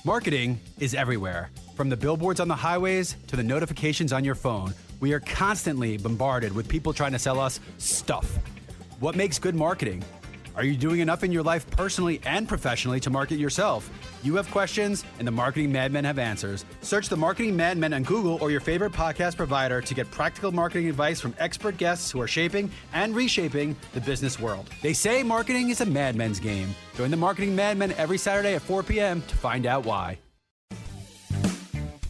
Marketing is everywhere. From the billboards on the highways to the notifications on your phone, we are constantly bombarded with people trying to sell us stuff. What makes good marketing? Are you doing enough in your life personally and professionally to market yourself? You have questions, and the Marketing Madmen have answers. Search the Marketing Madmen on Google or your favorite podcast provider to get practical marketing advice from expert guests who are shaping and reshaping the business world. They say marketing is a madman's game. Join the Marketing Madmen every Saturday at 4 p.m. to find out why.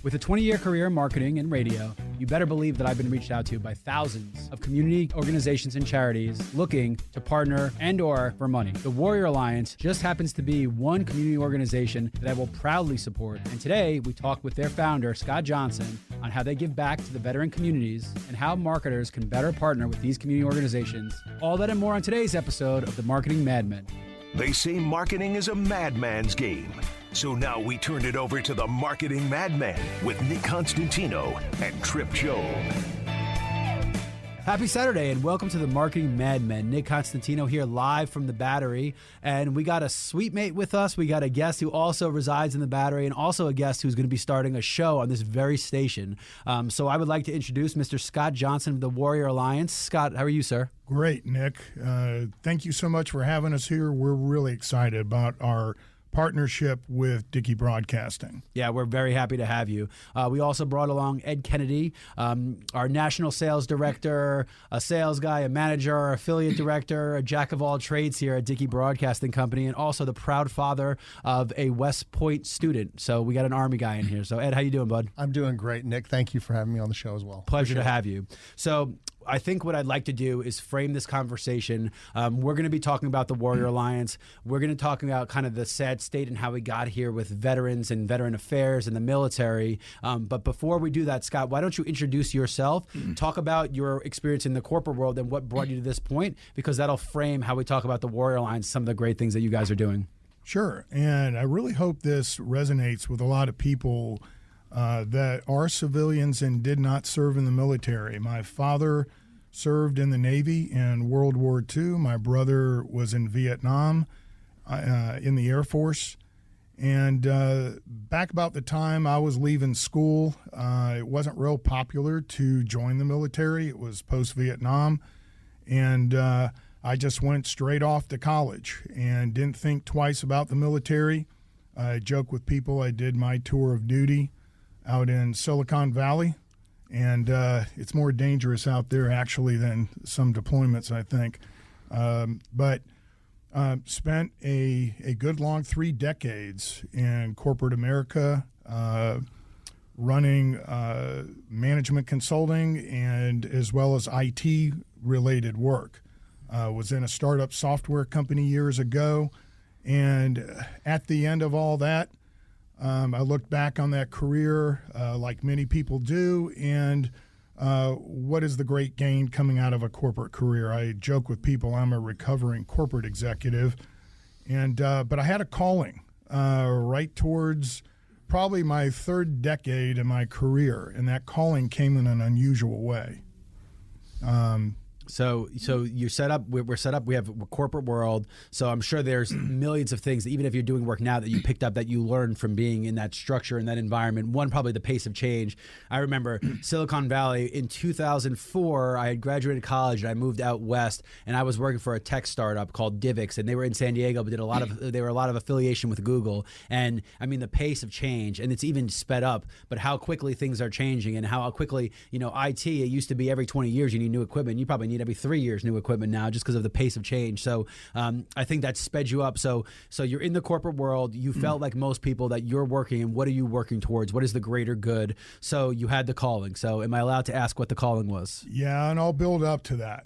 With a 20-year career in marketing and radio, you better believe that I've been reached out to by thousands of community organizations and charities looking to partner and or for money. The Warrior Alliance just happens to be one community organization that I will proudly support. And today, we talk with their founder, Scott Johnson, on how they give back to the veteran communities and how marketers can better partner with these community organizations. All that and more on today's episode of the Marketing Madmen. They say marketing is a madman's game. So now we turn it over to the Marketing Madmen with Nick Constantino and Trip Joe. Happy Saturday and welcome to the Marketing Madmen. Nick Constantino here live from the Battery. And we got a sweet mate with us. We got a guest who also resides in the Battery and also a guest who's going to be starting a show on this very station. So I would like to introduce Mr. Scott Johnson of the Warrior Alliance. Scott, how are you, sir? Great, Nick. Thank you so much for having us here. We're really excited about our partnership with Dickey Broadcasting. Yeah, we're very happy to have you. We also brought along Ed Kennedy, our national sales director, a sales guy, a manager, our affiliate director, a jack of all trades here at Dickey Broadcasting Company, and also the proud father of a West Point student. So we got an Army guy in here. So Ed, how you doing, bud? I'm doing great, Nick. Thank you for having me on the show as well. Pleasure to have you. So I think what I'd like to do is frame this conversation. We're going to be talking about the Warrior Alliance. We're going to talk about kind of the sad state and how we got here with veterans and veteran affairs and the military. But before we do that, Scott, why don't you introduce yourself, talk about your experience in the corporate world and what brought you to this point, because that'll frame how we talk about the Warrior Alliance, some of the great things that you guys are doing. Sure. And I really hope this resonates with a lot of people that are civilians and did not serve in the military. My father served in the Navy in World War II. My brother was in Vietnam in the Air Force. And back about the time I was leaving school, it wasn't real popular to join the military. It was post-Vietnam. And I just went straight off to college and didn't think twice about the military. I joke with people, I did my tour of duty out in Silicon Valley, and it's more dangerous out there actually than some deployments, I think. But spent a good long 3 decades in corporate America, running management consulting and as well as IT related work. Was in a startup software company years ago, and at the end of all that, I looked back on that career like many people do, and what is the great gain coming out of a corporate career? I joke with people I'm a recovering corporate executive, and but I had a calling right towards probably my 3rd decade in my career, and that calling came in an unusual way. So you're set up. We're set up. We have a corporate world. So I'm sure there's millions of things that even if you're doing work now that you picked up that you learned from being in that structure and that environment. One, probably the pace of change. I remember Silicon Valley in 2004. I had graduated college and I moved out west, and I was working for a tech startup called Divix, and they were in San Diego, but they were a lot of affiliation with Google. And I mean the pace of change, and it's even sped up. But how quickly things are changing, and how quickly IT. It used to be every 20 years you need new equipment. You probably need every 3 years new equipment now just because of the pace of change. So I think that sped you up. So you're in the corporate world. You felt like most people that you're working, and what are you working towards? What is the greater good? So you had the calling. So am I allowed to ask what the calling was? Yeah, and I'll build up to that.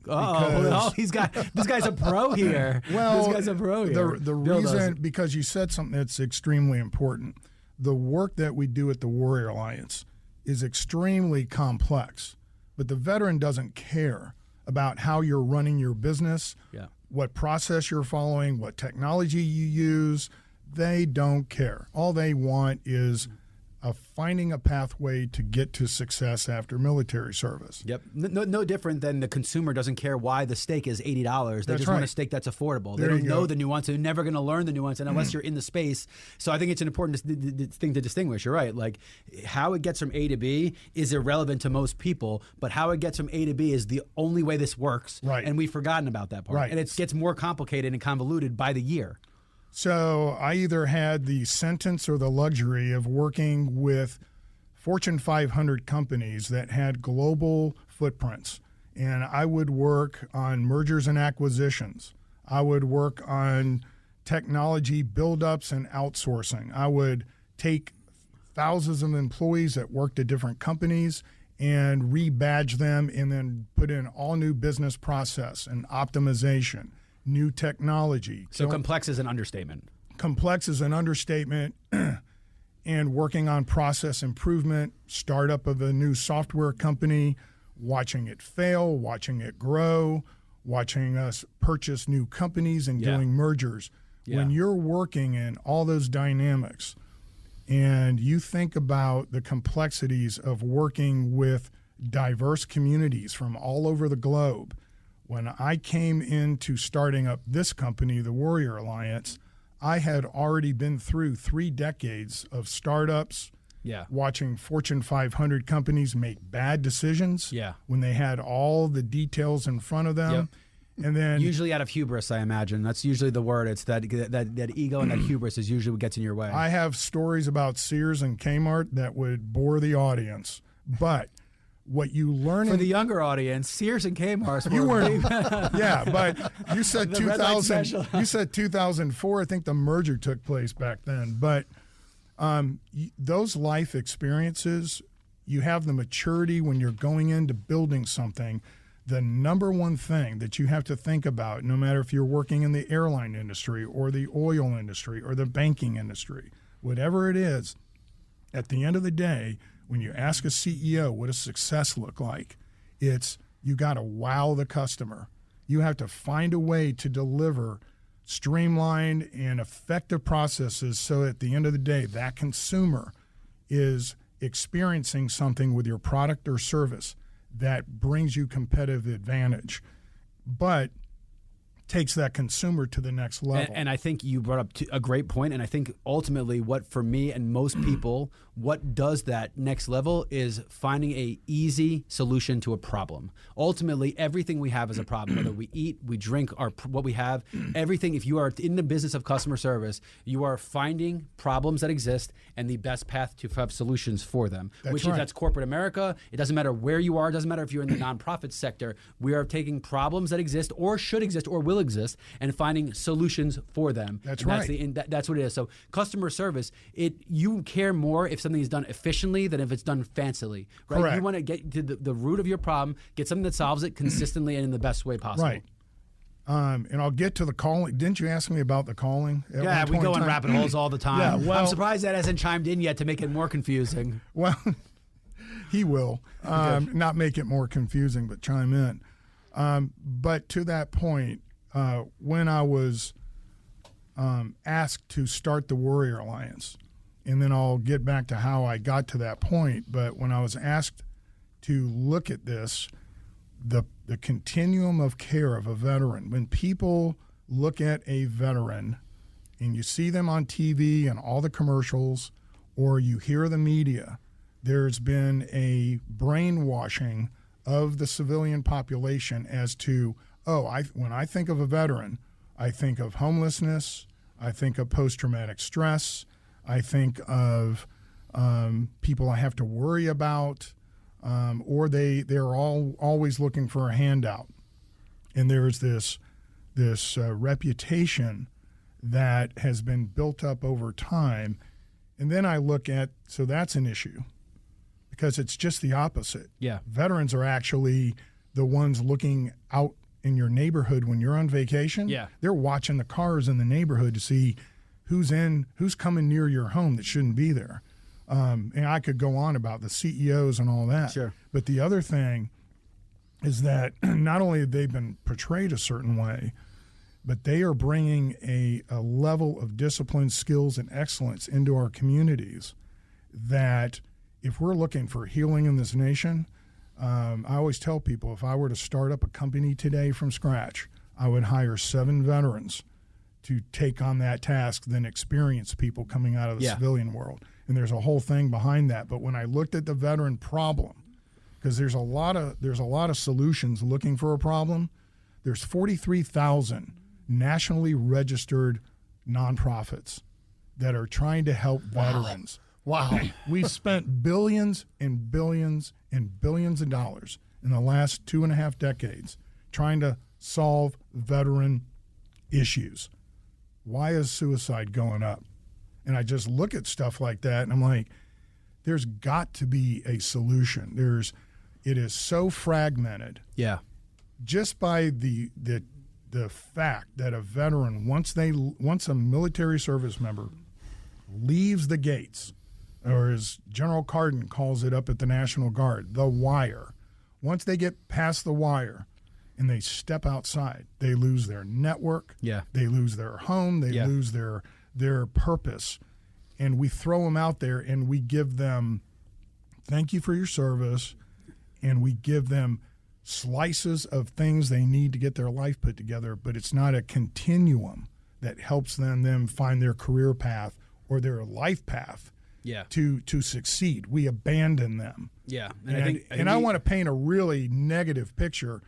This guy's a pro here. Well, this guy's a pro here. The reason, because you said something that's extremely important. The work that we do at the Warrior Alliance is extremely complex, but the veteran doesn't care about how you're running your business, what process you're following, what technology you use. They don't care. All they want is of finding a pathway to get to success after military service. Yep. No different than the consumer doesn't care why the steak is $80. They That's just want a right. steak that's affordable. There They don't you know go. the nuance. They're never going to learn the nuance unless you're in the space. So I think it's an important thing to distinguish. You're right. Like how it gets from A to B is irrelevant to most people, but how it gets from A to B is the only way this works. Right. And we've forgotten about that part. Right. And it gets more complicated and convoluted by the year. So I either had the sentence or the luxury of working with Fortune 500 companies that had global footprints. And I would work on mergers and acquisitions. I would work on technology buildups and outsourcing. I would take thousands of employees that worked at different companies and rebadge them and then put in all new business process and optimization, new technology. So complex is an understatement. Complex is an understatement. And working on process improvement, startup of a new software company, watching it fail, watching it grow, watching us purchase new companies and doing mergers. Yeah. When you're working in all those dynamics and you think about the complexities of working with diverse communities from all over the globe, when I came into starting up this company, the Warrior Alliance, I had already been through 3 decades of startups, watching Fortune 500 companies make bad decisions when they had all the details in front of them. And then usually out of hubris, I imagine. That's usually the word. It's that ego and that hubris is usually what gets in your way. I have stories about Sears and Kmart that would bore the audience. But what you learn for the younger audience, Sears and Kmart. You weren't, yeah, but you said The red light 2000. special. You said 2004. I think the merger took place back then. But those life experiences, you have the maturity when you're going into building something. The number one thing that you have to think about, no matter if you're working in the airline industry or the oil industry or the banking industry, whatever it is, at the end of the day, when you ask a CEO what does success look like, it's you got to wow the customer. You have to find a way to deliver streamlined and effective processes so at the end of the day, that consumer is experiencing something with your product or service that brings you competitive advantage, but takes that consumer to the next level. And I think you brought up a great point, and I think ultimately what for me and most people, what does that next level is finding a easy solution to a problem. Ultimately, everything we have is a problem, whether we eat, we drink, what we have, everything. If you are in the business of customer service, you are finding problems that exist and the best path to have solutions for them. That's corporate America. It doesn't matter where you are. It doesn't matter if you're in the nonprofit sector. We are taking problems that exist or should exist or will exist and finding solutions for them. That's and right. That's what it is. So customer service, you care more if something is done efficiently than if it's done fancily. Right? Correct. You want to get to the root of your problem, get something that solves it consistently and in the best way possible. Right. And I'll get to the calling. Didn't you ask me about the calling? Yeah, we go in rabbit holes all the time. Yeah, well, I'm surprised that hasn't chimed in yet to make it more confusing. Well, he will. Not make it more confusing, but chime in. But to that point, when I was asked to start the Warrior Alliance, and then I'll get back to how I got to that point, but when I was asked to look at this, the continuum of care of a veteran, when people look at a veteran and you see them on TV and all the commercials or you hear the media, there's been a brainwashing of the civilian population as to, when I think of a veteran, I think of homelessness, I think of post-traumatic stress, I think of people I have to worry about, or they're always looking for a handout. And there's this reputation that has been built up over time. And then I look at, so that's an issue because it's just the opposite. Yeah. Veterans are actually the ones looking out in your neighborhood when you're on vacation. Yeah. They're watching the cars in the neighborhood to see who's coming near your home that shouldn't be there. And I could go on about the CEOs and all that. Sure. But the other thing is that not only have they been portrayed a certain way, but they are bringing a level of discipline, skills, and excellence into our communities that if we're looking for healing in this nation, I always tell people if I were to start up a company today from scratch, I would hire 7 veterans to take on that task than experienced people coming out of the civilian world. And there's a whole thing behind that. But when I looked at the veteran problem, because there's a lot of solutions looking for a problem, there's 43,000 nationally registered nonprofits that are trying to help veterans. Wow. We've spent billions and billions and billions of dollars in the last 2.5 decades trying to solve veteran issues. Why is suicide going up? And I just look at stuff like that and I'm like, there's got to be a solution. It is so fragmented. Yeah. Just by the fact that a veteran, once a military service member leaves the gates, or as General Carden calls it up at the National Guard, the wire, once they get past the wire and they step outside, they lose their network, they lose their home, they lose their purpose. And we throw them out there and we give them, thank you for your service, and we give them slices of things they need to get their life put together, but it's not a continuum that helps them find their career path or their life path to succeed. We abandon them. Yeah. And I want to paint a really negative picture,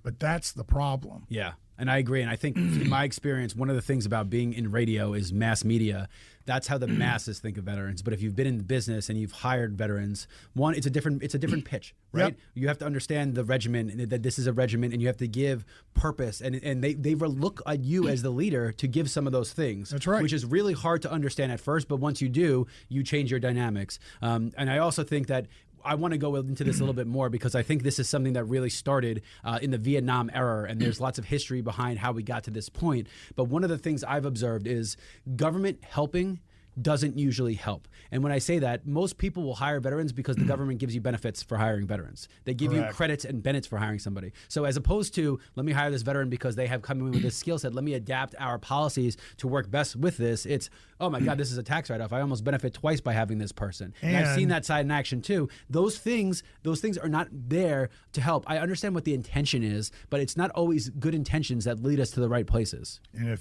but that's the problem. Yeah. And I agree. And I think in my experience, one of the things about being in radio is mass media. That's how the masses think of veterans. But if you've been in the business and you've hired veterans, one, it's a different pitch, right? Yep. You have to understand the regimen, that this is a regiment, and you have to give purpose. And they look at you as the leader to give some of those things. That's right. Which is really hard to understand at first. But once you do, you change your dynamics. And I also think that I want to go into this a little bit more because I think this is something that really started in the Vietnam era, and there's lots of history behind how we got to this point. But one of the things I've observed is government helping doesn't usually help. And when I say that, most people will hire veterans because the government gives you benefits for hiring veterans. They give you credits and benefits for hiring somebody. So as opposed to, let me hire this veteran because they have come in with this skill set, let me adapt our policies to work best with this. It's, oh my God, this is a tax write-off. I almost benefit twice by having this person. And I've seen that side in action too. Those things are not there to help. I understand what the intention is, but it's not always good intentions that lead us to the right places. And I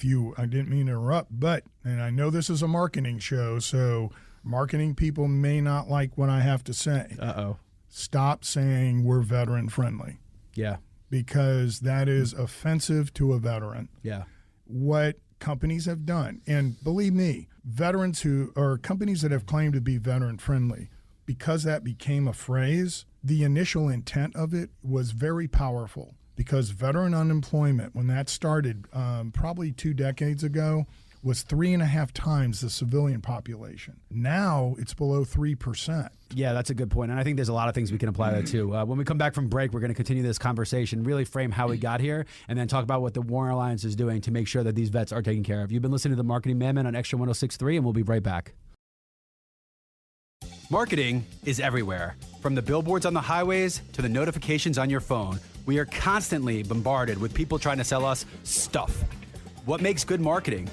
didn't mean to interrupt, and I know this is a marketing show, so marketing people may not like what I have to say. Stop saying we're veteran friendly. Yeah. Because that is offensive to a veteran. Yeah. What companies have done, and believe me, veterans who are companies that have claimed to be veteran friendly, because that became a phrase, the initial intent of it was very powerful. Because veteran unemployment, when that started probably 2 decades ago, was 3.5 times the civilian population. Now it's below 3%. Yeah, that's a good point. And I think there's a lot of things we can apply that to. When we come back from break, we're going to continue this conversation, really frame how we got here, and then talk about what the War Alliance is doing to make sure that these vets are taken care of. You've been listening to The Marketing Madman on Extra 106.3, and we'll be right back. Marketing is everywhere. From the billboards on the highways to the notifications on your phone, we are constantly bombarded with people trying to sell us stuff. What makes good marketing?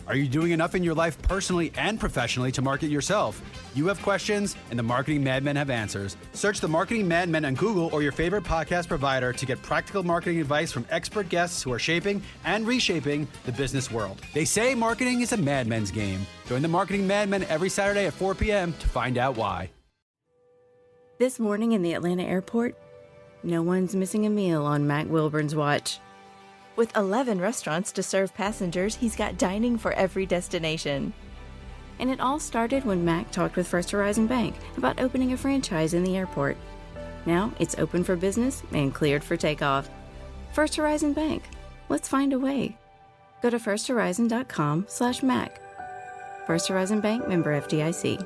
Are you doing enough in your life personally and professionally to market yourself? You have questions, and the Marketing Madmen have answers. Search the Marketing Madmen on Google or your favorite podcast provider to get practical marketing advice from expert guests who are shaping and reshaping the business world. They say marketing is a madman's game. Join the Marketing Madmen every Saturday at 4 p.m. to find out why. This morning in the Atlanta airport, no one's missing a meal on Mac Wilburn's watch. With 11 restaurants to serve passengers, he's got dining for every destination. And it all started when Mac talked with First Horizon Bank about opening a franchise in the airport. Now it's open for business and cleared for takeoff. First Horizon Bank. Let's find a way. Go to firsthorizon.com/Mac. First Horizon Bank, member FDIC.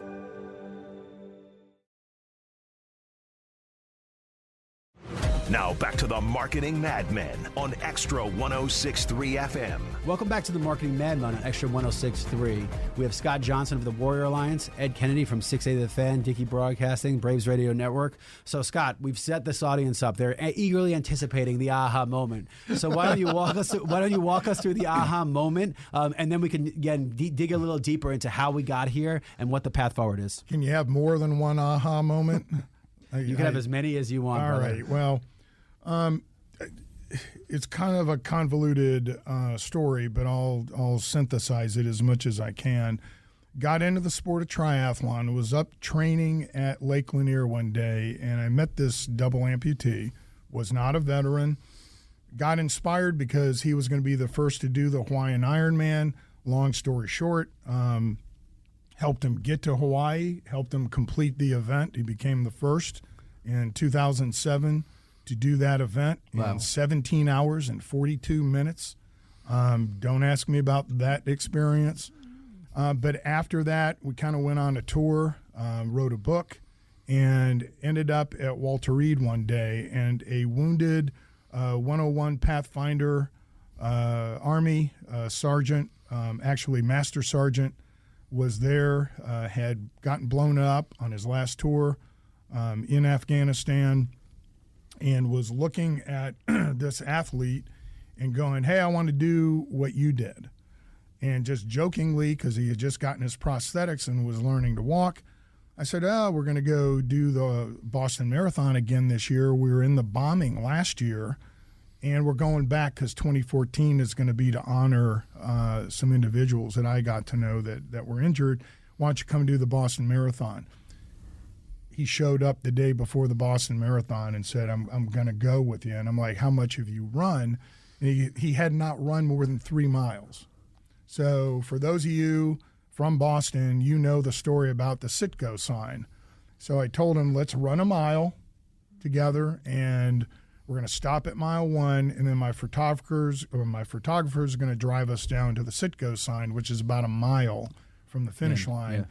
Now back to the Marketing Madmen on Extra 106.3 FM. Welcome back to the Marketing Madman on Extra 106.3. We have Scott Johnson of the Warrior Alliance, Ed Kennedy from 6A The Fan, Dickey Broadcasting, Braves Radio Network. So, Scott, we've set this audience up. They're eagerly anticipating the aha moment. So why don't you walk us through the aha moment, and then we can again dig a little deeper into how we got here and what the path forward is. Can you have more than one aha moment? You can have as many as you want. All brother. right. Well, it's kind of a convoluted story, but I'll synthesize it as much as I can. Got into the sport of triathlon, was up training at Lake Lanier one day, and I met this double amputee, was not a veteran, got inspired because he was going to be the first to do the Hawaiian Ironman. Long story short, helped him get to Hawaii, helped him complete the event. He became the first in 2007 to do that event in 17 hours and 42 minutes. Don't ask me about that experience. But after that, we kind of went on a tour, wrote a book, and ended up at Walter Reed one day. And a wounded 101 Pathfinder Army sergeant, actually Master Sergeant, was there, had gotten blown up on his last tour in Afghanistan, and was looking at this athlete and going, hey, I want to do what you did. And just jokingly, because he had just gotten his prosthetics and was learning to walk, I said, we're going to go do the Boston Marathon again this year. We were in the bombing last year, and we're going back because 2014 is going to be to honor some individuals that I got to know that were injured. Why don't you come do the Boston Marathon? He showed up the day before the Boston Marathon and said, I'm going to go with you. And I'm like, how much have you run? And he had not run more than 3 miles. So for those of you from Boston, you know the story about the sit-go sign. So I told him, let's run a mile together, and we're going to stop at mile 1, and then my photographer's going to drive us down to the sit-go sign, which is about a mile from the finish line.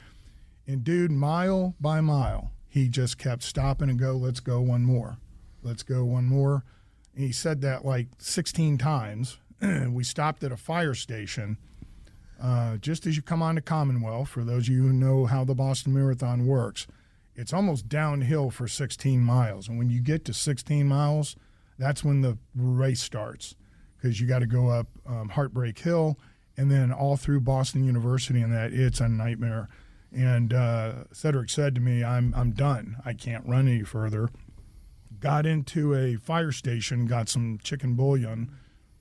Yeah. And dude, mile by mile, he just kept stopping and go, let's go one more. Let's go one more. And he said that like 16 times. We stopped at a fire station just as you come on to Commonwealth. For those of you who know how the Boston Marathon works, it's almost downhill for 16 miles. And when you get to 16 miles, that's when the race starts, because you got to go up Heartbreak Hill and then all through Boston University, and that it's a nightmare. And Cedric said to me, I'm done. I can't run any further. Got into a fire station, got some chicken bouillon,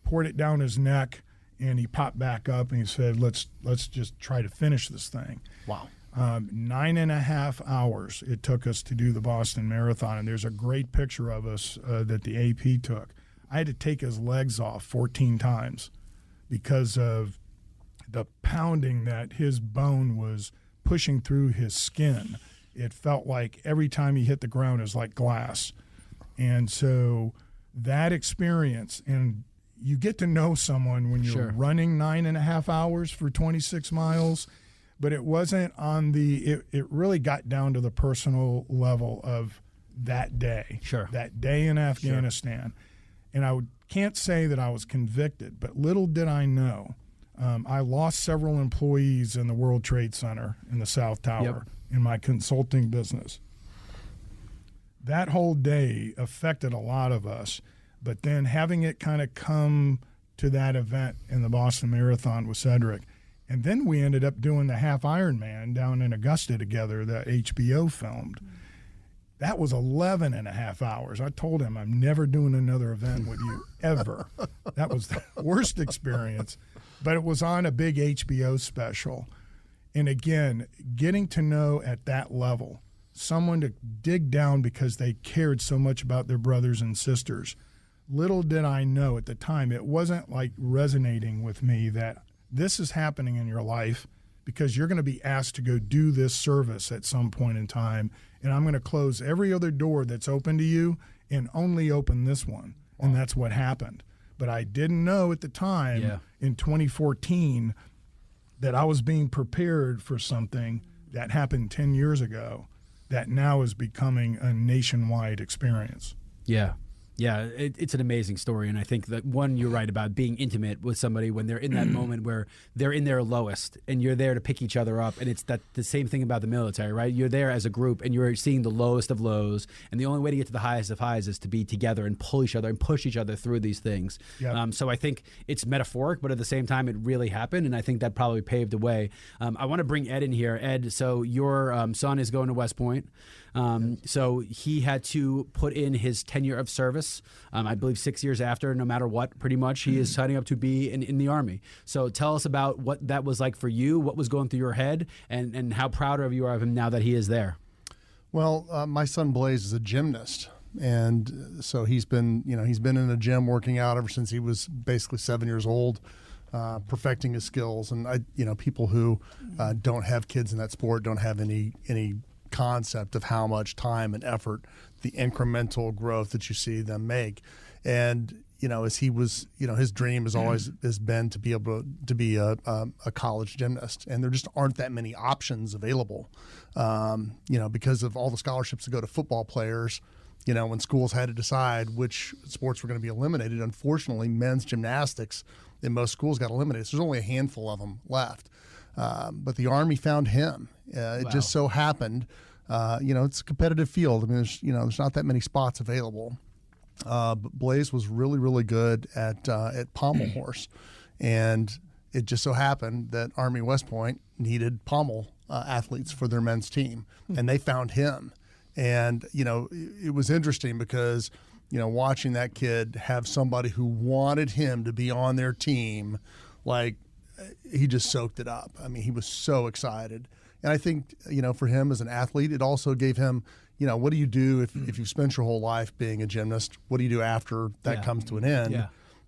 poured it down his neck, and he popped back up and he said, let's just try to finish this thing. Wow. 9.5 hours it took us to do the Boston Marathon. And there's a great picture of us that the AP took. I had to take his legs off 14 times because of the pounding that his bone was pushing through his skin. It felt like every time he hit the ground, it was like glass. And so that experience, and you get to know someone when you're running 9.5 hours for 26 miles, but it wasn't on it really got down to the personal level of that day, that day in Afghanistan. And I can't say that I was convicted, but little did I know, I lost several employees in the World Trade Center in the South Tower in my consulting business. That whole day affected a lot of us, but then having it kind of come to that event in the Boston Marathon with Cedric, and then we ended up doing the half Ironman down in Augusta together that HBO filmed. That was 11.5 hours. I told him, I'm never doing another event with you, ever. That was the worst experience. But it was on a big HBO special. And again, getting to know at that level, someone to dig down because they cared so much about their brothers and sisters. Little did I know at the time, it wasn't like resonating with me that this is happening in your life because you're going to be asked to go do this service at some point in time, and I'm going to close every other door that's open to you and only open this one. Wow. And that's what happened. But I didn't know at the time in 2014 that I was being prepared for something that happened 10 years ago that now is becoming a nationwide experience. Yeah. Yeah, it's an amazing story, and I think that one, you're right about being intimate with somebody when they're in that moment where they're in their lowest, and you're there to pick each other up. And it's the same thing about the military, right? You're there as a group, and you're seeing the lowest of lows, and the only way to get to the highest of highs is to be together and pull each other and push each other through these things. Yep. So I think it's metaphoric, but at the same time, it really happened, and I think that probably paved the way. I want to bring Ed in here. Ed, so your son is going to West Point. So he had to put in his tenure of service. I believe 6 years after, no matter what, pretty much, he is signing up to be in the Army. So tell us about what that was like for you, what was going through your head, and how proud of you are of him now that he is there. Well, my son Blaze is a gymnast. And so he's been in a gym working out ever since he was basically 7 years old, perfecting his skills. And people who don't have kids in that sport don't have any concept of how much time and effort, the incremental growth that you see them make. And as he was, his dream has been to be able to be a college gymnast, and there just aren't that many options available, because of all the scholarships that go to football players. When schools had to decide which sports were going to be eliminated, unfortunately, men's gymnastics in most schools got eliminated. So there's only a handful of them left. But the Army found him. It just so happened, it's a competitive field. I mean, there's not that many spots available. But Blaze was really, really good at pommel horse, and it just so happened that Army West Point needed pommel athletes for their men's team, and they found him. And it was interesting because watching that kid have somebody who wanted him to be on their team, like, he just soaked it up. I mean, he was so excited. And I think, for him as an athlete, it also gave him, what do you do if you've spent your whole life being a gymnast? What do you do after that comes to an end? Yeah.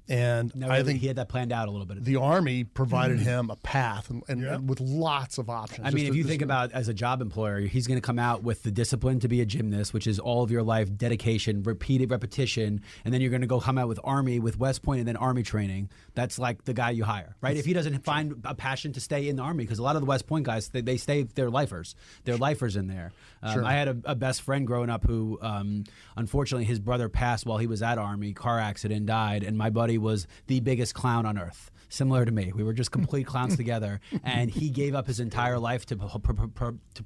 And no, I think he had that planned out a little bit. The Army provided him a path and with lots of options. I mean, if you think about as a job employer, he's going to come out with the discipline to be a gymnast, which is all of your life, dedication, repeated repetition, and then you're going to go come out with Army, with West Point, and then Army training. That's like the guy you hire, right? If he doesn't find a passion to stay in the Army, because a lot of the West Point guys, they stay, they're lifers. They're lifers in there. Sure. I had a best friend growing up who, unfortunately, his brother passed while he was at Army, car accident, died, and my buddy was the biggest clown on earth, similar to me. We were just complete clowns together, and he gave up his entire life to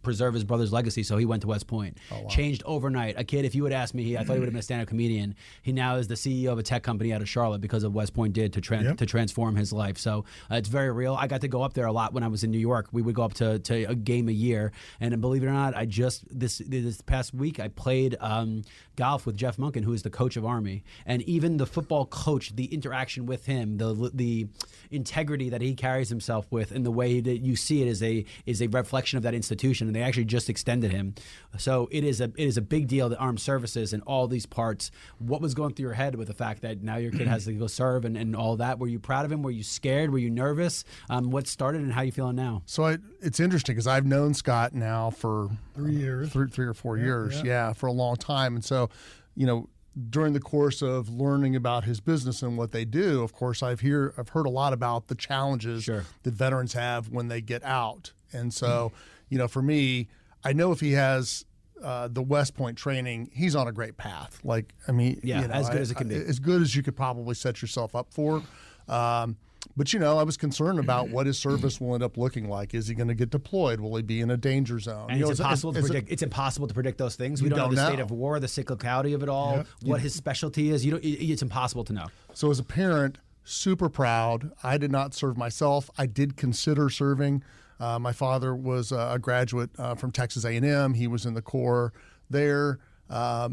preserve his brother's legacy, so he went to West Point. Oh, wow. Changed overnight. A kid, if you had asked me, I thought he would have been a stand-up comedian. He now is the CEO of a tech company out of Charlotte because of West Point did to transform his life. So it's very real. I got to go up there a lot when I was in New York. We would go up to a game a year, and believe it or not, I just this past week I played golf with Jeff Munkin, who is the coach of Army, and even the football coach, the interaction with him, the integrity that he carries himself with, and the way that you see it is a reflection of that institution. And they actually just extended him. So it is a big deal, the armed services and all these parts. What was going through your head with the fact that now your kid has to go serve and all that? Were you proud of him? Were you scared? Were you nervous? What started and how you feeling now? So it's interesting because I've known Scott now for 3 years, 3 or 4 years, for a long time. And so, during the course of learning about his business and what they do, of course, I've heard a lot about the challenges that veterans have when they get out. And so, for me, I know if he has the West Point training, he's on a great path. Like, I mean, as good as it can be. As good as you could probably set yourself up for. But, I was concerned about what his service will end up looking like. Is he going to get deployed? Will he be in a danger zone? And it's impossible to predict. It's impossible to predict those things. We don't know the state of war, the cyclicality of it all, what his specialty is. It's impossible to know. So as a parent, super proud. I did not serve myself. I did consider serving. My father was a graduate from Texas A&M. He was in the Corps there. A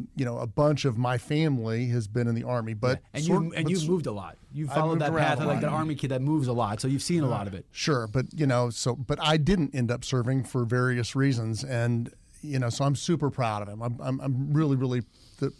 bunch of my family has been in the Army, but you've moved a lot. You've followed that path of like the Army kid that moves a lot, so you've seen a lot of it. Sure, but but I didn't end up serving for various reasons, and so I'm super proud of him. I'm really, really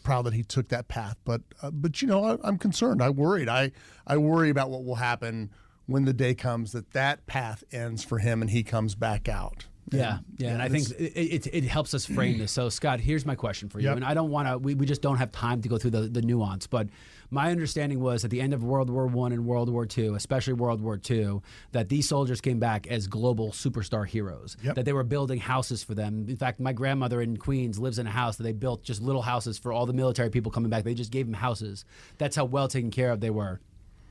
proud that he took that path. But I'm concerned. I worried. I worry about what will happen when the day comes that path ends for him and he comes back out. And I think it helps us frame this. So, Scott, here's my question for you. Yep. And I don't want to, we just don't have time to go through the nuance, but my understanding was at the end of World War I and World War II, especially World War II, that these soldiers came back as global superstar heroes, that they were building houses for them. In fact, my grandmother in Queens lives in a house that they built just little houses for all the military people coming back. They just gave them houses. That's how well taken care of they were.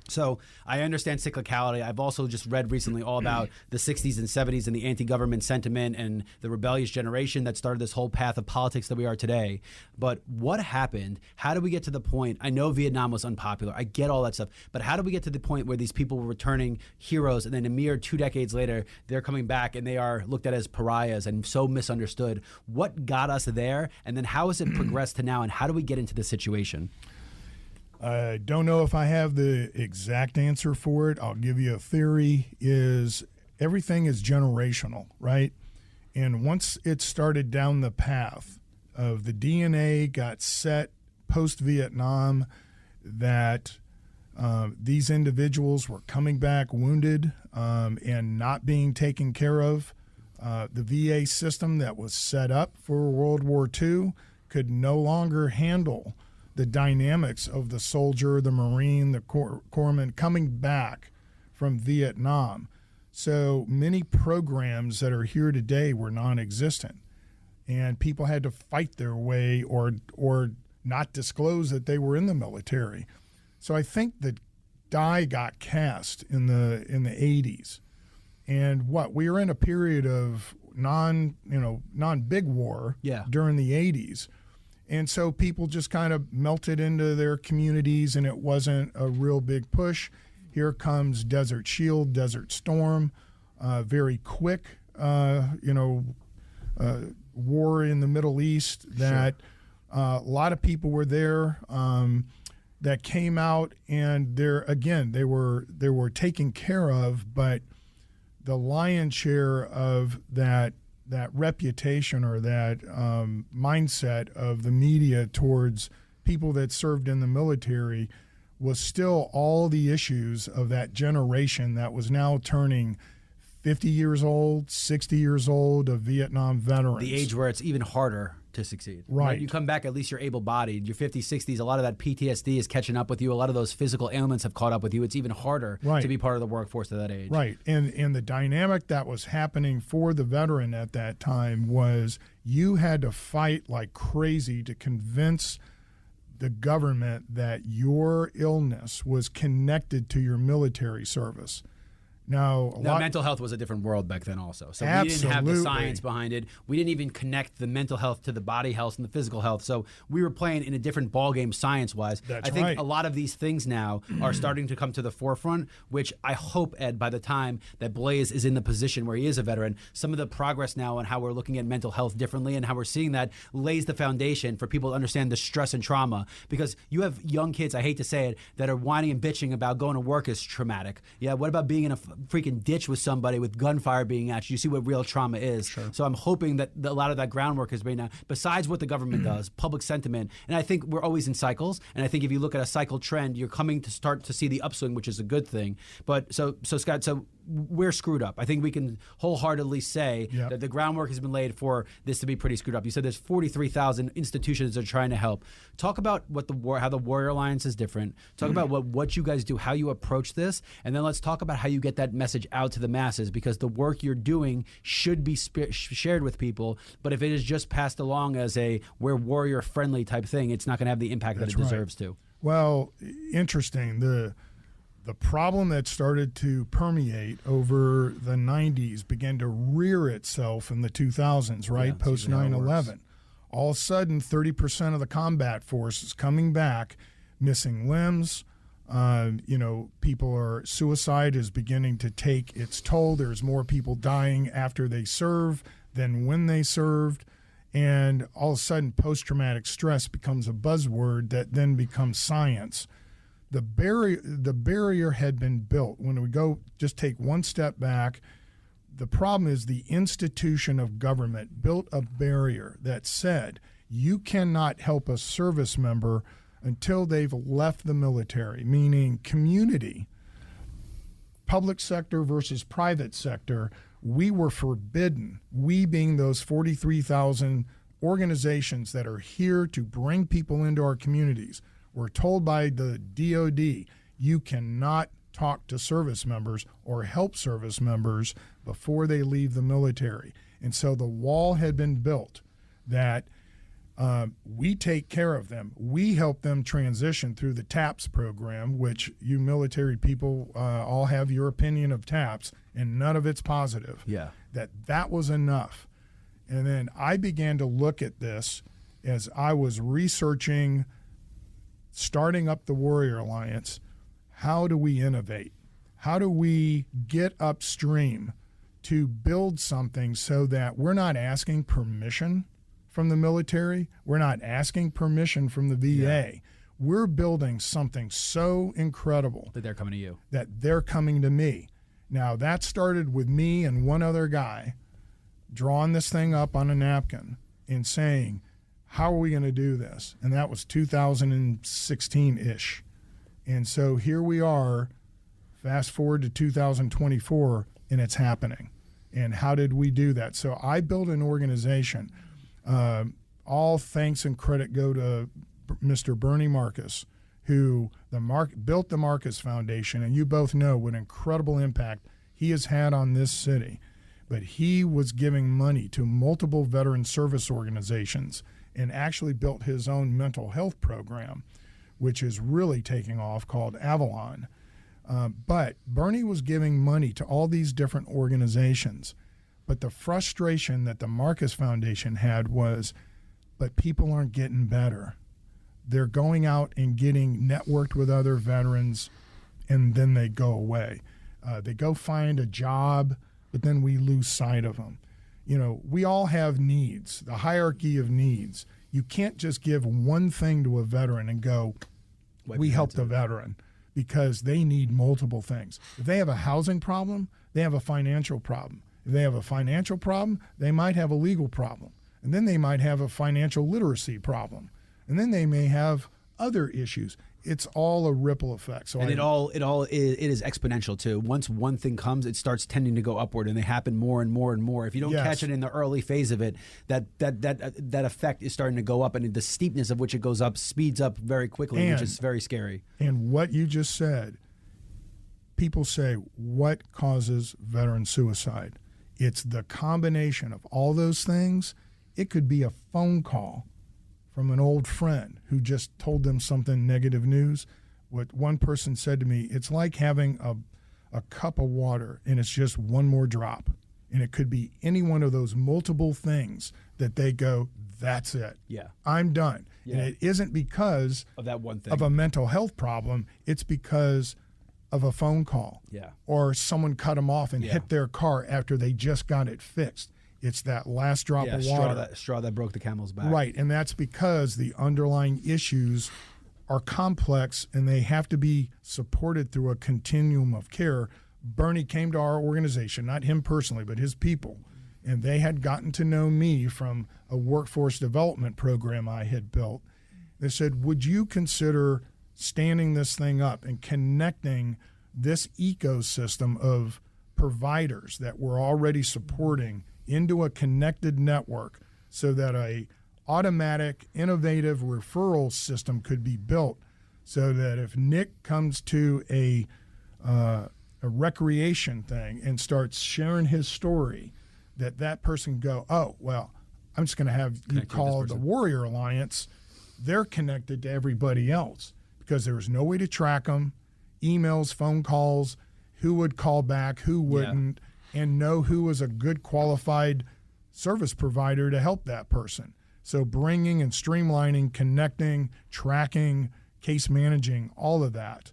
So I understand cyclicality. I've also just read recently all about the 60s and 70s and the anti-government sentiment and the rebellious generation that started this whole path of politics that we are today. But what happened? How did we get to the point? I know Vietnam was unpopular. I get all that stuff. But how did we get to the point where these people were returning heroes and then a mere 2 decades later, they're coming back and they are looked at as pariahs and so misunderstood? What got us there? And then how has it progressed to now? And how do we get into this situation? I don't know if I have the exact answer for it. I'll give you a theory is everything is generational, right? And once it started down the path of the DNA got set post-Vietnam that these individuals were coming back wounded and not being taken care of, the VA system that was set up for World War II could no longer handle the dynamics of the soldier, the Marine, the corpsman coming back from Vietnam. So many programs that are here today were non-existent, and people had to fight their way or not disclose that they were in the military. So I think the die got cast in the 80s, and we were in a period of non-big war during the 80s. And so people just kind of melted into their communities, and it wasn't a real big push. Here comes Desert Shield, Desert Storm, very quick, war in the Middle East that a lot of people were there that came out, and they were taken care of, but the lion's share of that reputation or that mindset of the media towards people that served in the military was still all the issues of that generation that was now turning 50 years old, 60 years old, of Vietnam veterans. The age where it's even harder to succeed. Right. You come back, at least you're able-bodied. Your 50s, 60s, a lot of that PTSD is catching up with you. A lot of those physical ailments have caught up with you. It's even harder to be part of the workforce at that age. Right. And the dynamic that was happening for the veteran at that time was you had to fight like crazy to convince the government that your illness was connected to your military service. Now, mental health was a different world back then also. So we didn't have the science behind it. We didn't even connect the mental health to the body health and the physical health. So we were playing in a different ballgame science-wise. I think a lot of these things now are starting to come to the forefront, which I hope, Ed, by the time that Blaze is in the position where he is a veteran, some of the progress now and how we're looking at mental health differently and how we're seeing that lays the foundation for people to understand the stress and trauma. Because you have young kids, I hate to say it, that are whining and bitching about going to work is traumatic. Yeah, what about being in a freaking ditch with somebody with gunfire being at you? You see what real trauma is. Sure. So I'm hoping that a lot of that groundwork is made now, besides what the government does, public sentiment. And I think we're always in cycles. And I think if you look at a cycle trend, you're coming to start to see the upswing, which is a good thing. But so Scott, we're screwed up. I think we can wholeheartedly say that the groundwork has been laid for this to be pretty screwed up. You said there's 43,000 institutions that are trying to help. Talk about how the Warrior Alliance is different. Talk about what you guys do, how you approach this, and then let's talk about how you get that message out to the masses, because the work you're doing should be shared with people. But if it is just passed along as we're warrior friendly type thing, it's not going to have the impact that it deserves to. Well, interesting. The problem that started to permeate over the 90s began to rear itself in the 2000s, right? Post 9/11. All of a sudden, 30% of the combat force is coming back, missing limbs. Suicide is beginning to take its toll. There's more people dying after they serve than when they served. And all of a sudden, post-traumatic stress becomes a buzzword that then becomes science. The barrier had been built. When we just take one step back, the problem is the institution of government built a barrier that said you cannot help a service member until they've left the military, meaning community, public sector versus private sector, we were forbidden, we being those 43,000 organizations that are here to bring people into our communities, were told by the DOD, you cannot talk to service members or help service members before they leave the military. And so the wall had been built that we take care of them. We help them transition through the TAPS program, which you military people all have your opinion of TAPS, and none of it's positive. Yeah. That was enough. And then I began to look at this as I was researching, starting up the Warrior Alliance. How do we innovate? How do we get upstream to build something so that we're not asking permission from the military? We're not asking permission from the VA. Yeah. We're building something so incredible that they're coming to you. That they're coming to me. Now, that started with me and one other guy drawing this thing up on a napkin and saying, how are we going to do this? And that was 2016-ish. And so here we are, fast forward to 2024, and it's happening. And how did we do that? So I built an organization. All thanks and credit go to Mr. Bernie Marcus, who built the Marcus Foundation, and you both know what incredible impact he has had on this city. But he was giving money to multiple veteran service organizations and actually built his own mental health program, which is really taking off, called Avalon. But Bernie was giving money to all these different organizations. But the frustration that the Marcus Foundation had was, but people aren't getting better. They're going out and getting networked with other veterans, and then they go away. They go find a job, but then we lose sight of them. You know, we all have needs, the hierarchy of needs. You can't just give one thing to a veteran and go, we help the veteran, because they need multiple things. If they have a housing problem, they have a financial problem. If they have a financial problem, they might have a legal problem. And then they might have a financial literacy problem. And then they may have other issues. It's all a ripple effect. So and it is exponential too. Once one thing comes, it starts tending to go upward, and they happen more and more and more. If you don't catch it in the early phase of it, that effect is starting to go up, and the steepness of which it goes up speeds up very quickly, which is very scary. And what you just said, people say, what causes veteran suicide? It's the combination of all those things. It could be a phone call from an old friend who just told them something negative news. What one person said to me, it's like having a cup of water and it's just one more drop. And it could be any one of those multiple things that they go, that's it. Yeah. I'm done. Yeah. And it isn't because of that one thing, of a mental health problem. It's because of a phone call. Yeah. Or someone cut them off and hit their car after they just got it fixed. It's that last drop of water. Straw that broke the camel's back. Right, and that's because the underlying issues are complex and they have to be supported through a continuum of care. Bernie came to our organization, not him personally, but his people, and they had gotten to know me from a workforce development program I had built. They said, would you consider standing this thing up and connecting this ecosystem of providers that we're already supporting into a connected network so that a automatic, innovative referral system could be built so that if Nick comes to a recreation thing and starts sharing his story, that person go, oh, well, I'm just going to have you call the Warrior Alliance. They're connected to everybody else because there was no way to track them, emails, phone calls, who would call back, who wouldn't, and know who was a good qualified service provider to help that person. So bringing and streamlining, connecting, tracking, case managing, all of that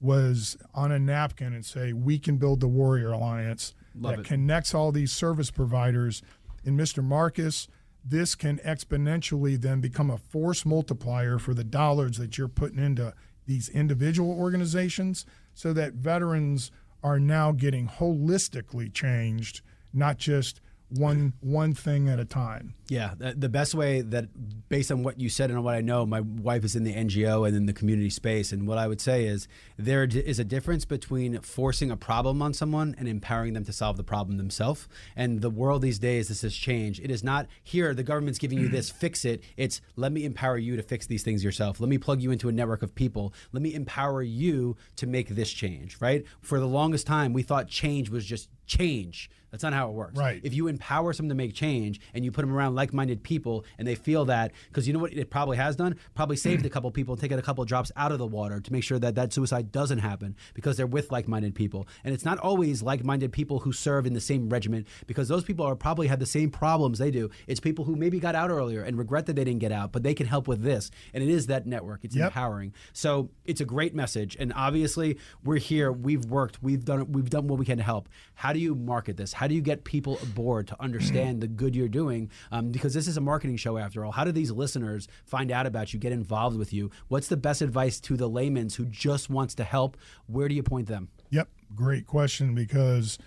was on a napkin and say, we can build the Warrior Alliance that connects all these service providers. And Mr. Marcus, this can exponentially then become a force multiplier for the dollars that you're putting into these individual organizations so that veterans are now getting holistically changed, not just one thing at a time. Yeah, the best way that based on what you said and on what I know, my wife is in the NGO and in the community space. And what I would say is there is a difference between forcing a problem on someone and empowering them to solve the problem themselves. And the world these days, this has changed. It is not here, the government's giving you this, fix it. It's let me empower you to fix these things yourself. Let me plug you into a network of people. Let me empower you to make this change, right? For the longest time, we thought change was just change. That's not how it works. Right. If you empower someone to make change and you put them around like-minded people and they feel that, because you know what it probably has done? Probably saved a couple people and taken a couple drops out of the water to make sure that that suicide doesn't happen because they're with like-minded people. And it's not always like-minded people who serve in the same regiment, because those people are probably have the same problems they do. It's people who maybe got out earlier and regret that they didn't get out, but they can help with this. And it is that network. It's empowering. So it's a great message. And obviously we're here, we've worked, we've done what we can to help. How do you market this? How do you get people aboard to understand the good you're doing? Because this is a marketing show after all. How do these listeners find out about you, get involved with you? What's the best advice to the layman who just wants to help? Where do you point them? Yep, great question, because,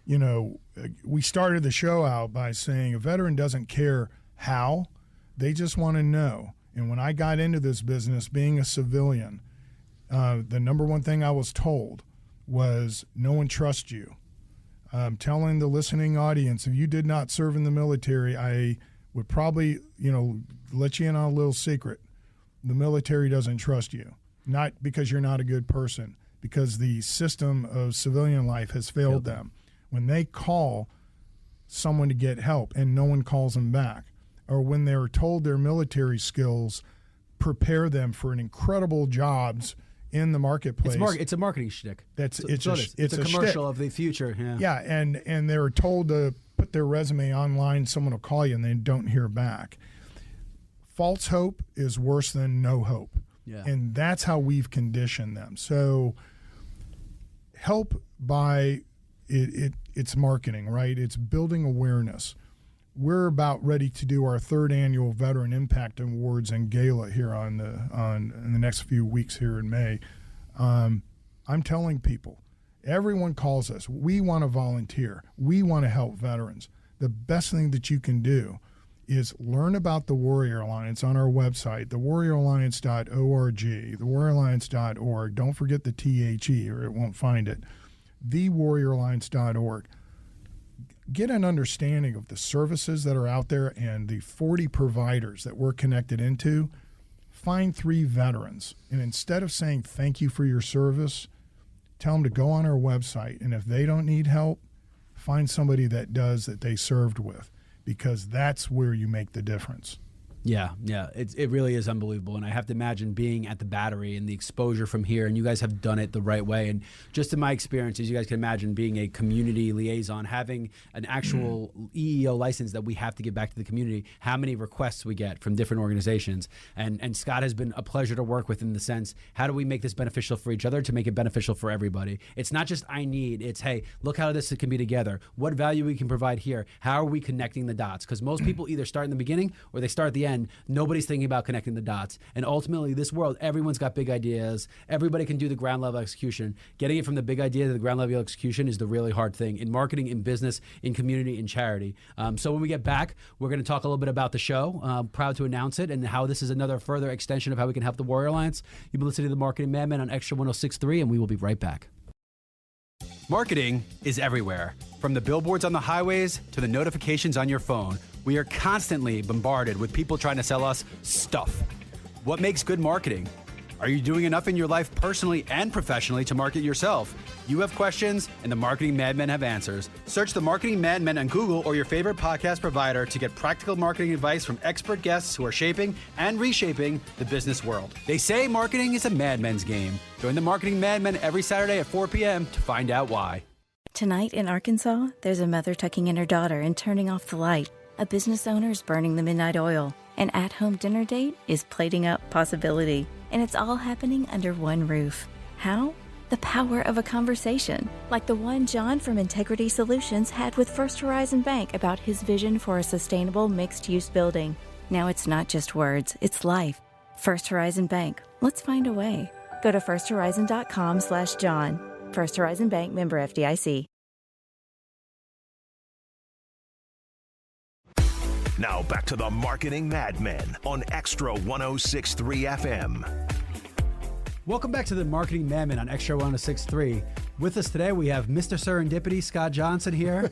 you know, we started the show out by saying a veteran doesn't care how, they just want to know. And when I got into this business, being a civilian, the number one thing I was told was no one trusts you. Telling the listening audience, if you did not serve in the military, I would probably, let you in on a little secret. The military doesn't trust you, not because you're not a good person, because the system of civilian life has failed them. When they call someone to get help and no one calls them back, or when they're told their military skills prepare them for an incredible jobs in the marketplace. It's a marketing shtick. It's a commercial of the future. Yeah, and they're told to put their resume online, someone will call you, and they don't hear back. False hope is worse than no hope. Yeah. And that's how we've conditioned them. So help by it's marketing, right? It's building awareness. We're about ready to do our third annual Veteran Impact Awards and Gala here in the next few weeks here in May. I'm telling people, everyone calls us. We want to volunteer. We want to help veterans. The best thing that you can do is learn about the Warrior Alliance on our website, thewarrioralliance.org, thewarrioralliance.org. Don't forget the THE or it won't find it. thewarrioralliance.org. Get an understanding of the services that are out there and the 40 providers that we're connected into. Find 3 veterans, and instead of saying thank you for your service, tell them to go on our website, and if they don't need help, find somebody that does that they served with, because that's where you make the difference. Yeah. It really is unbelievable. And I have to imagine being at the Battery and the exposure from here, and you guys have done it the right way. And just in my experiences, you guys can imagine being a community liaison, having an actual EEO license that we have to give back to the community, how many requests we get from different organizations. And Scott has been a pleasure to work with in the sense, how do we make this beneficial for each other to make it beneficial for everybody? It's not just I need, it's, hey, look how this can be together. What value we can provide here. How are we connecting the dots? Because most people either start in the beginning or they start at the end. Nobody's thinking about connecting the dots. And ultimately, this world, everyone's got big ideas. Everybody can do the ground level execution. Getting it from the big idea to the ground level execution is the really hard thing in marketing, in business, in community, in charity. So when we get back, we're going to talk a little bit about the show. Proud to announce it and how this is another further extension of how we can help the Warrior Alliance. You've been listening to the Marketing Madmen on Extra 106.3, and we will be right back. Marketing is everywhere. From the billboards on the highways to the notifications on your phone, we are constantly bombarded with people trying to sell us stuff. What makes good marketing? Are you doing enough in your life personally and professionally to market yourself? You have questions, and the Marketing Madmen have answers. Search the Marketing Madmen on Google or your favorite podcast provider to get practical marketing advice from expert guests who are shaping and reshaping the business world. They say marketing is a madman's game. Join the Marketing Madmen every Saturday at 4 p.m. to find out why. Tonight in Arkansas, there's a mother tucking in her daughter and turning off the light. A business owner is burning the midnight oil. An at-home dinner date is plating up possibility. And it's all happening under one roof. How? The power of a conversation, like the one John from Integrity Solutions had with First Horizon Bank about his vision for a sustainable mixed-use building. Now it's not just words, it's life. First Horizon Bank. Let's find a way. Go to firsthorizon.com/John. First Horizon Bank, member FDIC. Now back to the Marketing Madmen on Extra 106.3 FM. Welcome back to the Marketing Madmen on Extra 106.3. With us today, we have Mr. Serendipity, Scott Johnson here.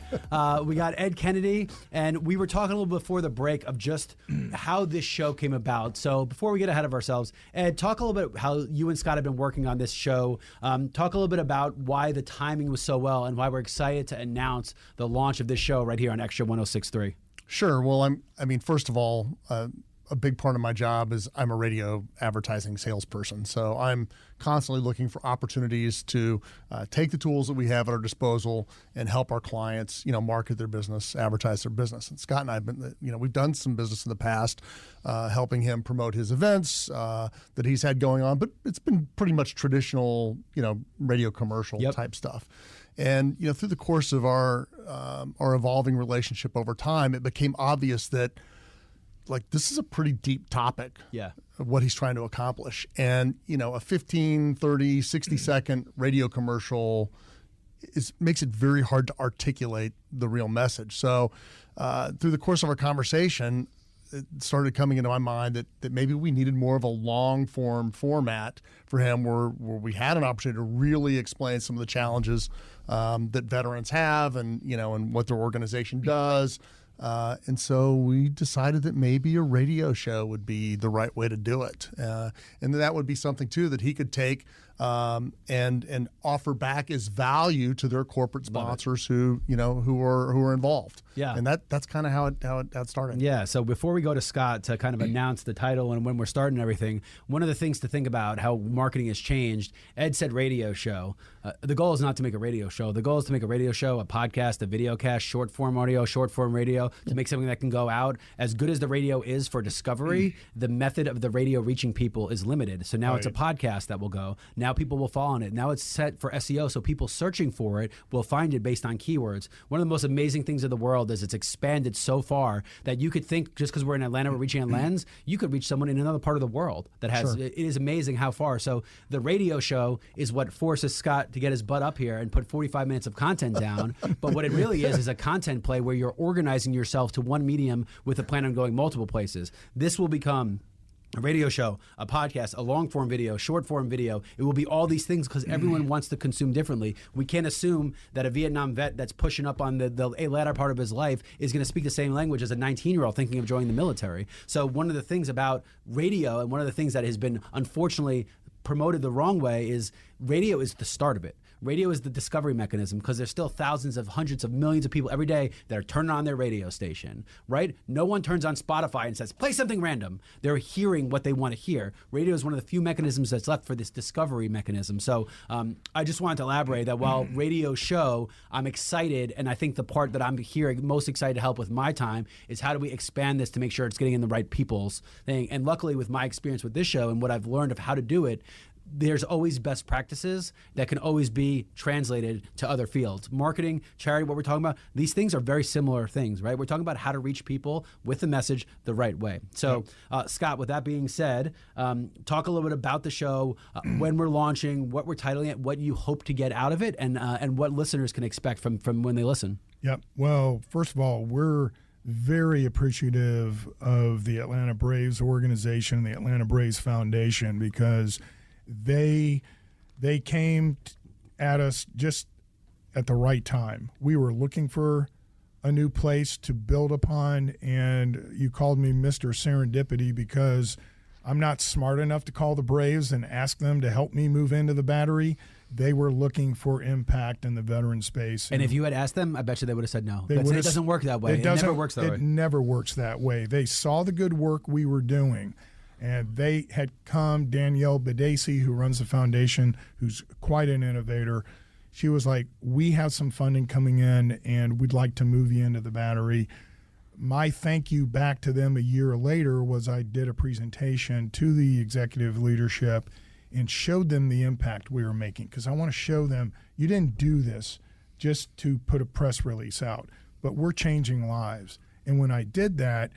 We got Ed Kennedy, and we were talking a little before the break of just how this show came about. So before we get ahead of ourselves, Ed, talk a little bit how you and Scott have been working on this show. Talk a little bit about why the timing was so well and why we're excited to announce the launch of this show right here on Extra 106.3. Sure. Well, first of all, a big part of my job is I'm a radio advertising salesperson. So I'm constantly looking for opportunities to take the tools that we have at our disposal and help our clients, market their business, advertise their business. And Scott and I have been, we've done some business in the past, helping him promote his events that he's had going on, but it's been pretty much traditional, radio commercial type stuff. And, through the course of our evolving relationship over time, it became obvious that this is a pretty deep topic. Yeah. Of what he's trying to accomplish. And, a 15, 30, 60-second radio commercial makes it very hard to articulate the real message. So through the course of our conversation, it started coming into my mind that maybe we needed more of a long-form format for him where we had an opportunity to really explain some of the challenges that veterans have and what their organization does. And so we decided that maybe a radio show would be the right way to do it. And that would be something, too, that he could take and offer back as value to their corporate sponsors who are involved. Yeah. And that's kind of how it started. Yeah. So before we go to Scott to kind of announce the title and when we're starting everything, one of the things to think about how marketing has changed, Ed said radio show. The goal is not to make a radio show. The goal is to make a radio show, a podcast, a video cast, short form audio, short form radio, to make something that can go out. As good as the radio is for discovery, the method of the radio reaching people is limited. So now it's a podcast that will go. Now people will fall on it. Now it's set for SEO, so people searching for it will find it based on keywords. One of the most amazing things in the world is it's expanded so far that you could think just because we're in Atlanta, we're reaching Atlanta, you could reach someone in another part of the world that has, It is amazing how far. So the radio show is what forces Scott to get his butt up here and put 45 minutes of content down. But what it really is a content play where you're organizing yourself to one medium with a plan on going multiple places. This will become a radio show, a podcast, a long-form video, short-form video. It will be all these things because everyone wants to consume differently. We can't assume that a Vietnam vet that's pushing up on the latter part of his life is going to speak the same language as a 19-year-old thinking of joining the military. So one of the things about radio and one of the things that has been unfortunately promoted the wrong way is radio is the start of it. Radio is the discovery mechanism because there's still thousands of hundreds of millions of people every day that are turning on their radio station, right? No one turns on Spotify and says, play something random. They're hearing what they want to hear. Radio is one of the few mechanisms that's left for this discovery mechanism. So I just wanted to elaborate that while radio show, I'm excited, and I think the part that I'm here most excited to help with my time is how do we expand this to make sure it's getting in the right people's thing. And luckily with my experience with this show and what I've learned of how to do it, there's always best practices that can always be translated to other fields. Marketing, charity, what we're talking about, these things are very similar things, right? We're talking about how to reach people with the message the right way. So, Scott, with that being said, talk a little bit about the show, when we're launching, what we're titling it, what you hope to get out of it, and what listeners can expect from when they listen. Yep. Well, first of all, we're very appreciative of the Atlanta Braves organization, the Atlanta Braves Foundation, because they came at us just at the right time. We were looking for a new place to build upon, and you called me Mr. Serendipity because I'm not smart enough to call the Braves and ask them to help me move into the Battery. They were looking for impact in the veteran space. And if you had asked them, I bet you they would have said no. It doesn't work that way. It never works that way. It never works that way. They saw the good work we were doing. And they had come, Danielle Bedesi, who runs the foundation, who's quite an innovator. She was like, we have some funding coming in, and we'd like to move you into the Battery. My thank you back to them a year later was I did a presentation to the executive leadership and showed them the impact we were making, because I want to show them you didn't do this just to put a press release out, but we're changing lives. And when I did that,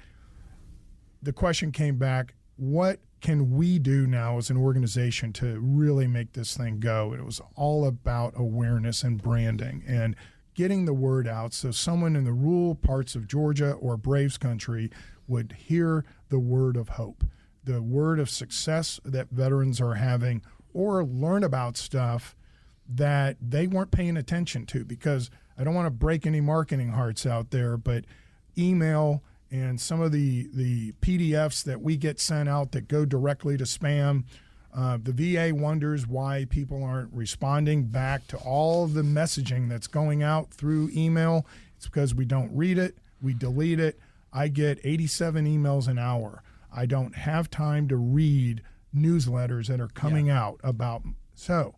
the question came back, what can we do now as an organization to really make this thing go? And it was all about awareness and branding and getting the word out so someone in the rural parts of Georgia or Braves country would hear the word of hope, the word of success that veterans are having, or learn about stuff that they weren't paying attention to. Because I don't want to break any marketing hearts out there, but email and some of the PDFs that we get sent out that go directly to spam, the VA wonders why people aren't responding back to all of the messaging that's going out through email. It's because we don't read it, we delete it. I get 87 emails an hour. I don't have time to read newsletters that are coming out about. So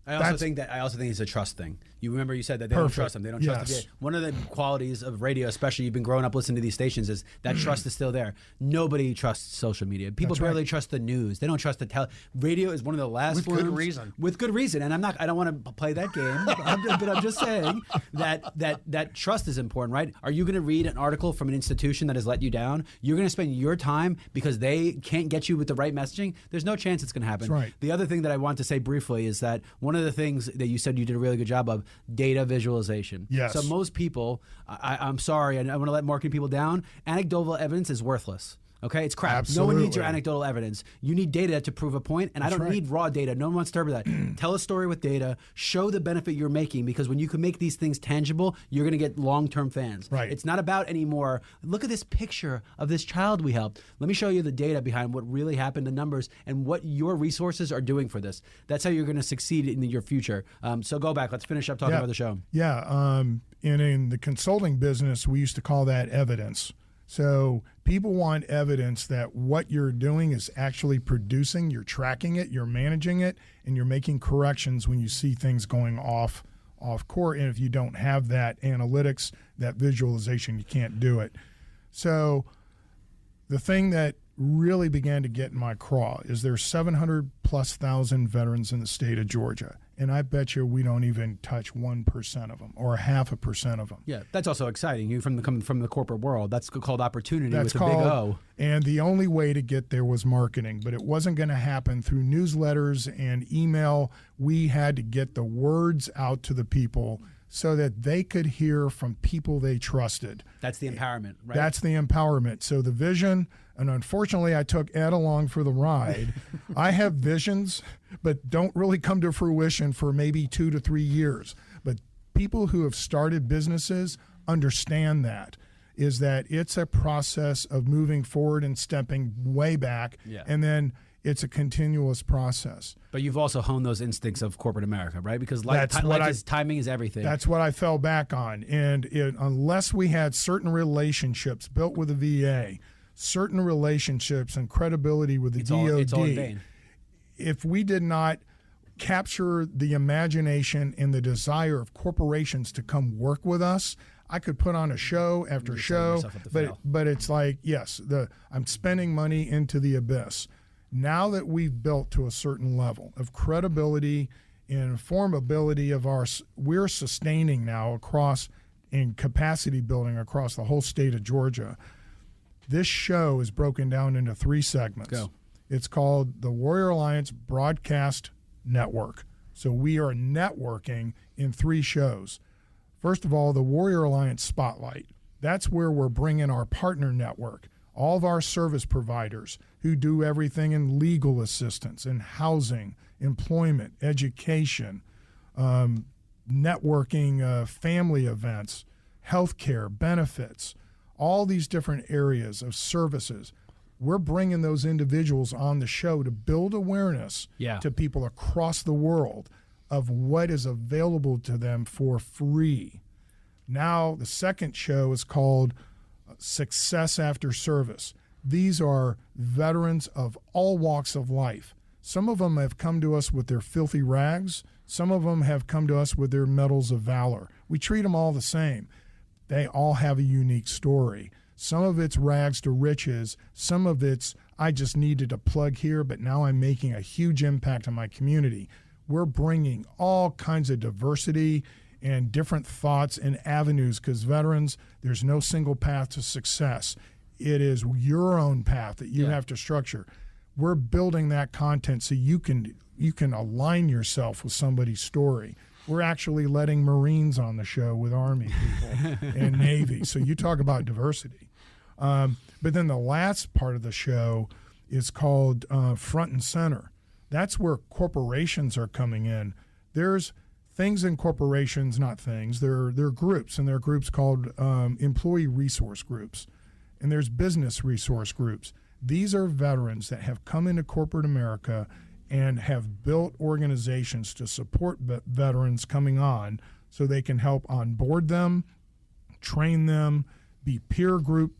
I also think it's a trust thing. You remember you said that they don't trust them. They don't trust them. One of the qualities of radio, especially you've been growing up listening to these stations, is that trust is still there. Nobody trusts social media. People barely trust the news. They don't trust the radio is one of the last forms. With good reason. And I don't want to play that game, but I'm just saying that trust is important, right? Are you going to read an article from an institution that has let you down? You're going to spend your time because they can't get you with the right messaging? There's no chance it's going to happen. That's right. The other thing that I want to say briefly is that one of the things that you said you did a really good job of, data visualization. Yes. So most people, I'm sorry, I want to let marketing people down. Anecdotal evidence is worthless. Okay, it's crap. Absolutely. No one needs your anecdotal evidence. You need data to prove a point, and I don't need raw data. No one wants to hear that. Tell a story with data. Show the benefit you're making, because when you can make these things tangible, you're going to get long-term fans. Right. It's not about anymore, look at this picture of this child we helped. Let me show you the data behind what really happened, the numbers, and what your resources are doing for this. That's how you're going to succeed in your future. So go back. Let's finish up talking about the show. Yeah. In the consulting business, we used to call that evidence. So people want evidence that what you're doing is actually producing, you're tracking it, you're managing it, and you're making corrections when you see things going off course. And if you don't have that analytics, that visualization, you can't do it. So the thing that really began to get in my craw is there's 700,000+ veterans in the state of Georgia. And I bet you we don't even touch 1% of them or 0.5% of them. Yeah, that's also exciting. You coming from the corporate world. That's called opportunity That's with a big O. And the only way to get there was marketing, but it wasn't going to happen through newsletters and email. We had to get the words out to the people so that they could hear from people they trusted. That's the empowerment, right? That's the empowerment. So the vision, and unfortunately I took Ed along for the ride. I have visions, but don't really come to fruition for maybe 2 to 3 years. But people who have started businesses understand that it's a process of moving forward and stepping way back, and then it's a continuous process. But you've also honed those instincts of corporate America, right? Because timing is everything. That's what I fell back on. And unless we had certain relationships built with the VA, certain relationships and credibility with the DOD, it's all in vain. If we did not capture the imagination and the desire of corporations to come work with us, I could put on a show after show, but it's like, yes, I'm spending money into the abyss. Now that we've built to a certain level of credibility and formability we're sustaining now in capacity building across the whole state of Georgia. This show is broken down into 3 segments. Go. It's called the Warrior Alliance Broadcast Network. So we are networking in 3 shows. First of all, the Warrior Alliance Spotlight. That's where we're bringing our partner network, all of our service providers who do everything in legal assistance, in housing, employment, education, networking, family events, healthcare, benefits, all these different areas of services. We're bringing those individuals on the show to build awareness to people across the world of what is available to them for free. Now, the second show is called Success After Service. These are veterans of all walks of life. Some of them have come to us with their filthy rags. Some of them have come to us with their medals of valor. We treat them all the same. They all have a unique story. Some of it's rags to riches. Some of it's, I just needed a plug here, but now I'm making a huge impact on my community. We're bringing all kinds of diversity and different thoughts and avenues, because veterans, there's no single path to success. It is your own path that you have to structure. We're building that content so you can align yourself with somebody's story. We're actually letting Marines on the show with Army people and Navy. So you talk about diversity. But then the last part of the show is called Front and Center. That's where corporations are coming in. There's things in corporations, not things. They're groups, and there are groups called employee resource groups, and there's business resource groups. These are veterans that have come into corporate America and have built organizations to support veterans coming on so they can help onboard them, train them, be peer group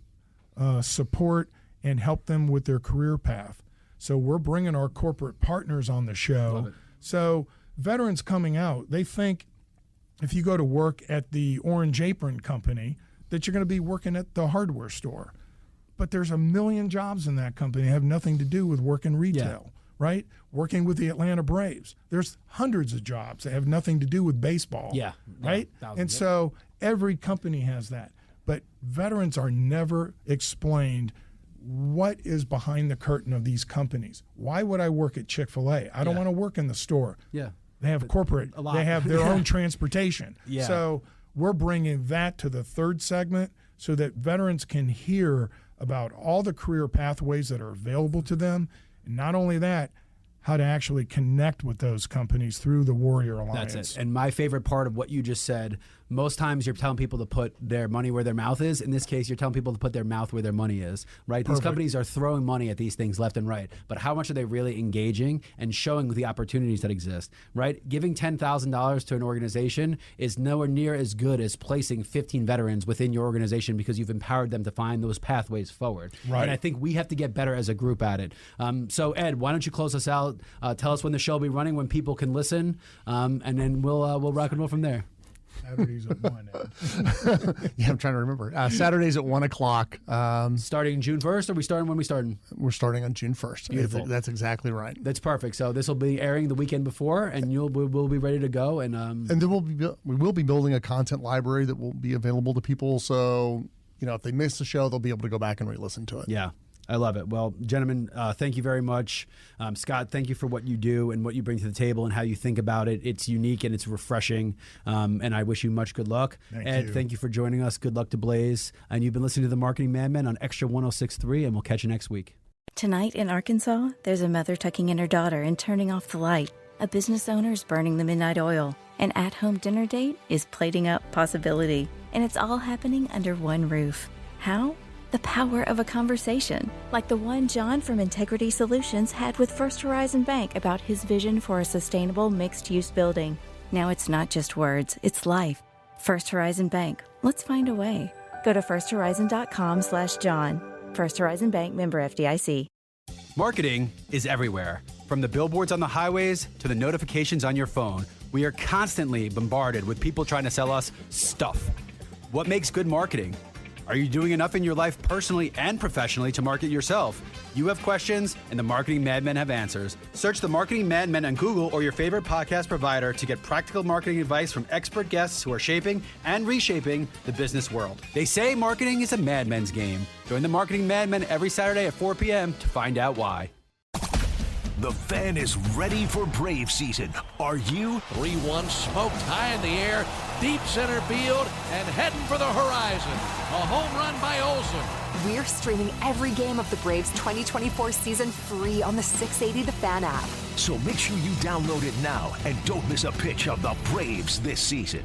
support, and help them with their career path. So we're bringing our corporate partners on the show. So veterans coming out, they think if you go to work at the Orange Apron Company that you're going to be working at the hardware store. But there's a million jobs in that company that have nothing to do with working retail, right? Working with the Atlanta Braves. There's hundreds of jobs that have nothing to do with baseball, right? And so every company has that. But veterans are never explained what is behind the curtain of these companies. Why would I work at Chick-fil-A? I don't want to work in the store. Yeah. They have corporate, they have their own transportation. So we're bringing that to the third segment so that veterans can hear about all the career pathways that are available to them. And not only that, how to actually connect with those companies through the Warrior Alliance. That's it. And my favorite part of what you just said, most times you're telling people to put their money where their mouth is. In this case, you're telling people to put their mouth where their money is, right? These companies are throwing money at these things left and right. But how much are they really engaging and showing the opportunities that exist, right? Giving $10,000 to an organization is nowhere near as good as placing 15 veterans within your organization because you've empowered them to find those pathways forward. Right. And I think we have to get better as a group at it. So Ed, why don't you close us out? Tell us when the show will be running, when people can listen, and then we'll rock and roll from there. Saturdays at 1, Ed. I'm trying to remember. Saturdays at 1 o'clock. Starting June 1st, or we starting when we starting? We're starting on June 1st. Beautiful. That's exactly right. That's perfect. So this will be airing the weekend before, and we'll be ready to go. And then we will be building a content library that will be available to people. So if they miss the show, they'll be able to go back and re-listen to it. Yeah. I love it. Well, gentlemen, thank you very much. Scott, thank you for what you do and what you bring to the table and how you think about it. It's unique and it's refreshing, and I wish you much good luck. Ed, thank you for joining us. Good luck to Blaze. And you've been listening to The Marketing Madmen on Extra 106.3, and we'll catch you next week. Tonight in Arkansas, there's a mother tucking in her daughter and turning off the light. A business owner is burning the midnight oil. An at-home dinner date is plating up possibility. And it's all happening under one roof. How? The power of a conversation, like the one John from Integrity Solutions had with First Horizon Bank about his vision for a sustainable mixed-use building. Now it's not just words, it's life. First Horizon Bank. Let's find a way. Go to firsthorizon.com/John. First Horizon Bank, member FDIC. Marketing is everywhere. From the billboards on the highways to the notifications on your phone, we are constantly bombarded with people trying to sell us stuff. What makes good marketing? Are you doing enough in your life personally and professionally to market yourself? You have questions, and the Marketing Madmen have answers. Search the Marketing Madmen on Google or your favorite podcast provider to get practical marketing advice from expert guests who are shaping and reshaping the business world. They say marketing is a madman's game. Join the Marketing Madmen every Saturday at 4 p.m. to find out why. The fan is ready for Brave season. Are you? 3-1 smoked high in the air, deep center field, and heading for the horizon. A home run by Olsen. We're streaming every game of the Braves 2024 season free on the 680 The Fan app. So make sure you download it now and don't miss a pitch of the Braves this season.